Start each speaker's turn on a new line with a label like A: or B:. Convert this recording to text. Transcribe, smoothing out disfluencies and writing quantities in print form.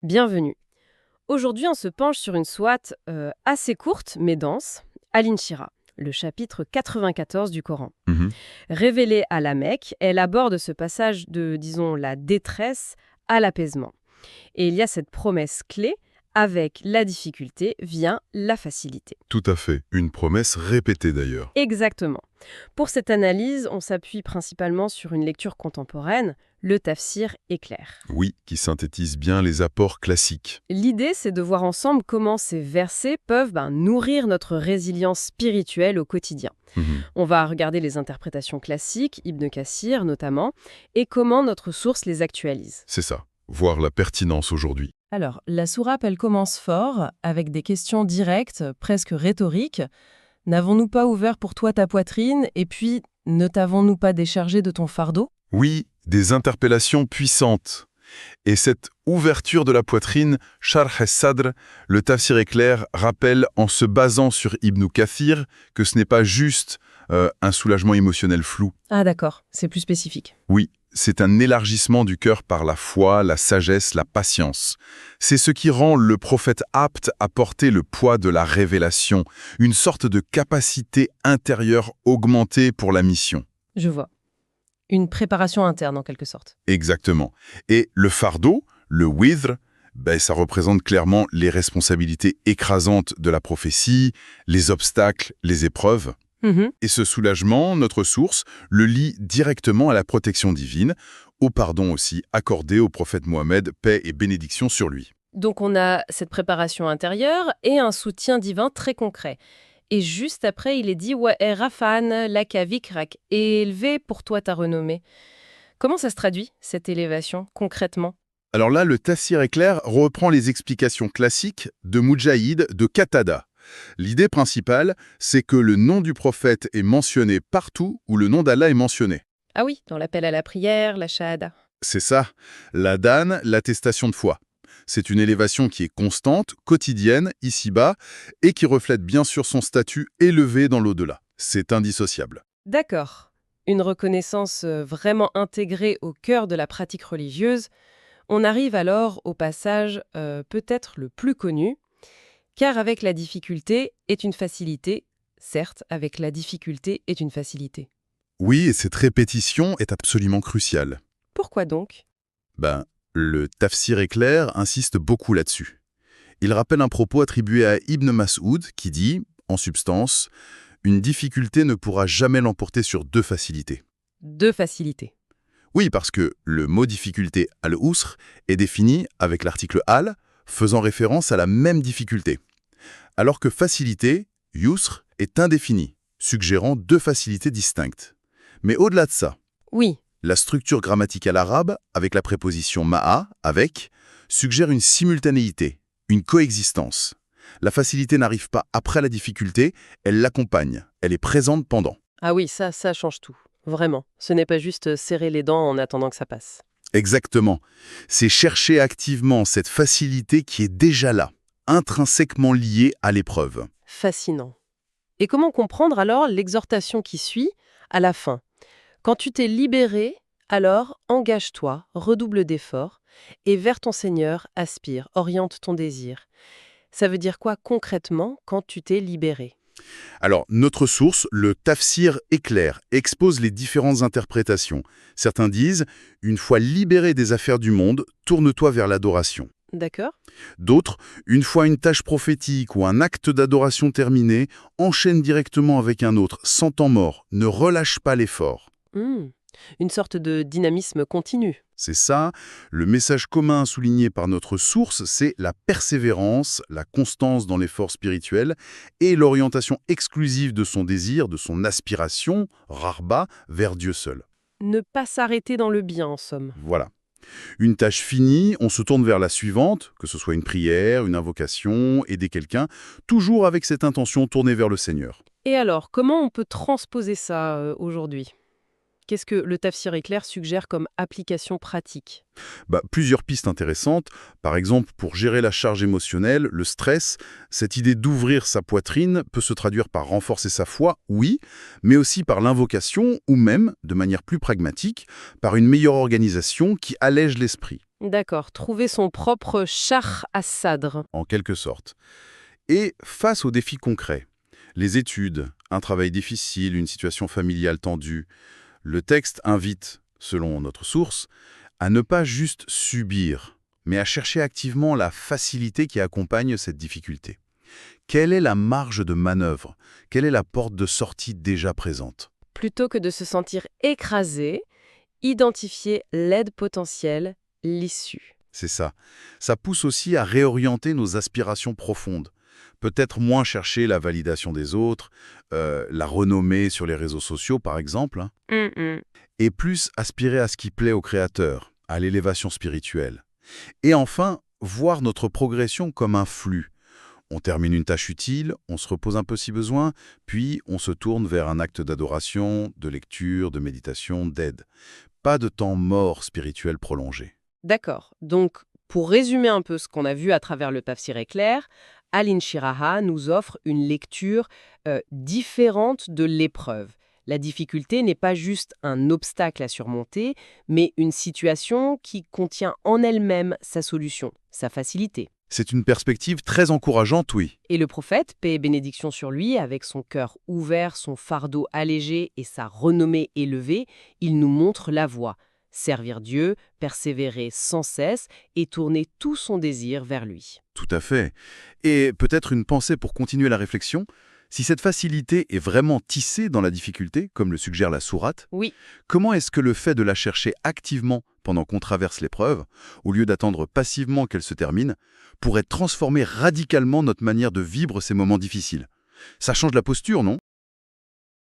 A: Bienvenue. Aujourd'hui, on se penche sur une sourate assez courte mais dense, Al-Inshirah, le chapitre 94 du Coran.
B: Mhm.
A: Révélée à la Mecque, elle aborde ce passage de, disons, la détresse à l'apaisement. Et il y a cette promesse clé, avec la difficulté vient la facilité.
B: Tout à fait. Une promesse répétée d'ailleurs.
A: Exactement. Pour cette analyse, on s'appuie principalement sur une lecture contemporaine, le tafsir est clair.
B: Oui, qui synthétise bien les apports classiques.
A: L'idée, c'est de voir ensemble comment ces versets peuvent nourrir notre résilience spirituelle au quotidien.
B: Mhm.
A: On va regarder les interprétations classiques, Ibn Kathir notamment, et comment notre source les actualise.
B: C'est ça. Voir la pertinence aujourd'hui.
C: Alors, la sourate, elle commence fort, avec des questions directes, presque rhétoriques. N'avons-nous pas ouvert pour toi ta poitrine, et puis, ne t'avons-nous pas déchargé de ton fardeau?
B: Oui, des interpellations puissantes. Et cette ouverture de la poitrine, Sharh as-Sadr, le tafsir éclair, rappelle en se basant sur Ibn Kathir que ce n'est pas juste un soulagement émotionnel flou.
C: Ah d'accord, c'est plus spécifique.
B: Oui, c'est un élargissement du cœur par la foi, la sagesse, la patience. C'est ce qui rend le prophète apte à porter le poids de la révélation, une sorte de capacité intérieure augmentée pour la mission.
C: Je vois. Une préparation interne, en quelque sorte.
B: Exactement. Et le fardeau, le wizr, ça représente clairement les responsabilités écrasantes de la prophétie, les obstacles, les épreuves. Et ce soulagement, notre source, le lie directement à la protection divine, au pardon aussi accordé au prophète Mohammed, paix et bénédiction sur lui.
A: Donc on a cette préparation intérieure et un soutien divin très concret. Et juste après, il est dit « Wa rafan laka vikrak » et élevé pour toi ta renommée. Comment ça se traduit, cette élévation, concrètement?
B: Alors là, le tafsir éclair reprend les explications classiques de Moudjahid de Qatada. L'idée principale, c'est que le nom du prophète est mentionné partout où le nom d'Allah est mentionné.
A: Ah oui, dans l'appel à la prière, la shahada.
B: C'est ça, l'adhan, l'attestation de foi. C'est une élévation qui est constante, quotidienne, ici-bas, et qui reflète bien sûr son statut élevé dans l'au-delà. C'est indissociable.
A: D'accord. Une reconnaissance vraiment intégrée au cœur de la pratique religieuse. On arrive alors au passage peut-être le plus connu, car avec la difficulté est une facilité. Certes, avec la difficulté est une facilité.
B: Oui, et cette répétition est absolument cruciale.
A: Pourquoi donc?
B: Le tafsir éclair insiste beaucoup là-dessus. Il rappelle un propos attribué à Ibn Mas'ud qui dit, en substance, « Une difficulté ne pourra jamais l'emporter sur deux facilités. »
A: Deux facilités.
B: Oui, parce que le mot difficulté al-usr est défini avec l'article al, faisant référence à la même difficulté. Alors que facilité, yusr, est indéfini, suggérant deux facilités distinctes. Mais au-delà de ça,
A: Oui,
B: la structure grammaticale arabe, avec la préposition ma'a, avec, suggère une simultanéité, une coexistence. La facilité n'arrive pas après la difficulté, elle l'accompagne, elle est présente pendant.
A: ah oui, ça change tout. Vraiment. Ce n'est pas juste serrer les dents en attendant que ça passe.
B: Exactement. C'est chercher activement cette facilité qui est déjà là, intrinsèquement liée à l'épreuve.
A: Fascinant. Et comment comprendre alors l'exhortation qui suit à la fin? Quand tu t'es libéré, alors engage-toi, redouble d'efforts, et vers ton Seigneur aspire, oriente ton désir. Ça veut dire quoi concrètement quand tu t'es libéré?
B: Alors, notre source, le tafsir éclair, expose les différentes interprétations. Certains disent « Une fois libéré des affaires du monde, tourne-toi vers l'adoration ».
A: D'accord?
B: D'autres, une fois une tâche prophétique ou un acte d'adoration terminé, enchaîne directement avec un autre, sans temps mort, ne relâche pas l'effort.
A: Une sorte de dynamisme continu.
B: C'est ça, le message commun souligné par notre source, c'est la persévérance, la constance dans l'effort spirituel et l'orientation exclusive de son désir, de son aspiration, rarba, vers Dieu seul.
A: Ne pas s'arrêter dans le bien, en somme.
B: Voilà. Une tâche finie, on se tourne vers la suivante, que ce soit une prière, une invocation, aider quelqu'un, toujours avec cette intention tournée vers le Seigneur.
A: Et alors, comment on peut transposer ça aujourd'hui? Qu'est-ce que le tafsir éclair suggère comme application pratique?
B: Plusieurs pistes intéressantes. Par exemple, pour gérer la charge émotionnelle, le stress, cette idée d'ouvrir sa poitrine peut se traduire par renforcer sa foi, oui, mais aussi par l'invocation ou même, de manière plus pragmatique, par une meilleure organisation qui allège l'esprit.
A: D'accord, trouver son propre char à sadr.
B: en quelque sorte. Et face aux défis concrets, les études, un travail difficile, une situation familiale tendue, le texte invite, selon notre source, à ne pas juste subir, mais à chercher activement la facilité qui accompagne cette difficulté. Quelle est la marge de manœuvre? Quelle est la porte de sortie déjà présente?
A: Plutôt que de se sentir écrasé, identifier l'aide potentielle, l'issue.
B: C'est ça. Ça pousse aussi à réorienter nos aspirations profondes. Peut-être moins chercher la validation des autres, la renommée sur les réseaux sociaux par exemple, hein, et plus aspirer à ce qui plaît au Créateur, à l'élévation spirituelle. Et enfin, voir notre progression comme un flux. On termine une tâche utile, on se repose un peu si besoin, puis on se tourne vers un acte d'adoration, de lecture, de méditation, d'aide. Pas de temps mort spirituel prolongé.
A: D'accord. Donc, pour résumer un peu ce qu'on a vu à travers le Tafsir éclair, Alin Shiraha nous offre une lecture différente de l'épreuve. La difficulté n'est pas juste un obstacle à surmonter, mais une situation qui contient en elle-même sa solution, sa facilité.
B: C'est une perspective très encourageante, oui.
A: Et le prophète, paix et bénédiction sur lui, avec son cœur ouvert, son fardeau allégé et sa renommée élevée, il nous montre la voie. Servir Dieu, persévérer sans cesse et tourner tout son désir vers lui.
B: Tout à fait. Et peut-être une pensée pour continuer la réflexion. Si cette facilité est vraiment tissée dans la difficulté, comme le suggère la sourate,
A: Oui,
B: comment est-ce que le fait de la chercher activement pendant qu'on traverse l'épreuve, au lieu d'attendre passivement qu'elle se termine, pourrait transformer radicalement notre manière de vivre ces moments difficiles? Ça change la posture, non?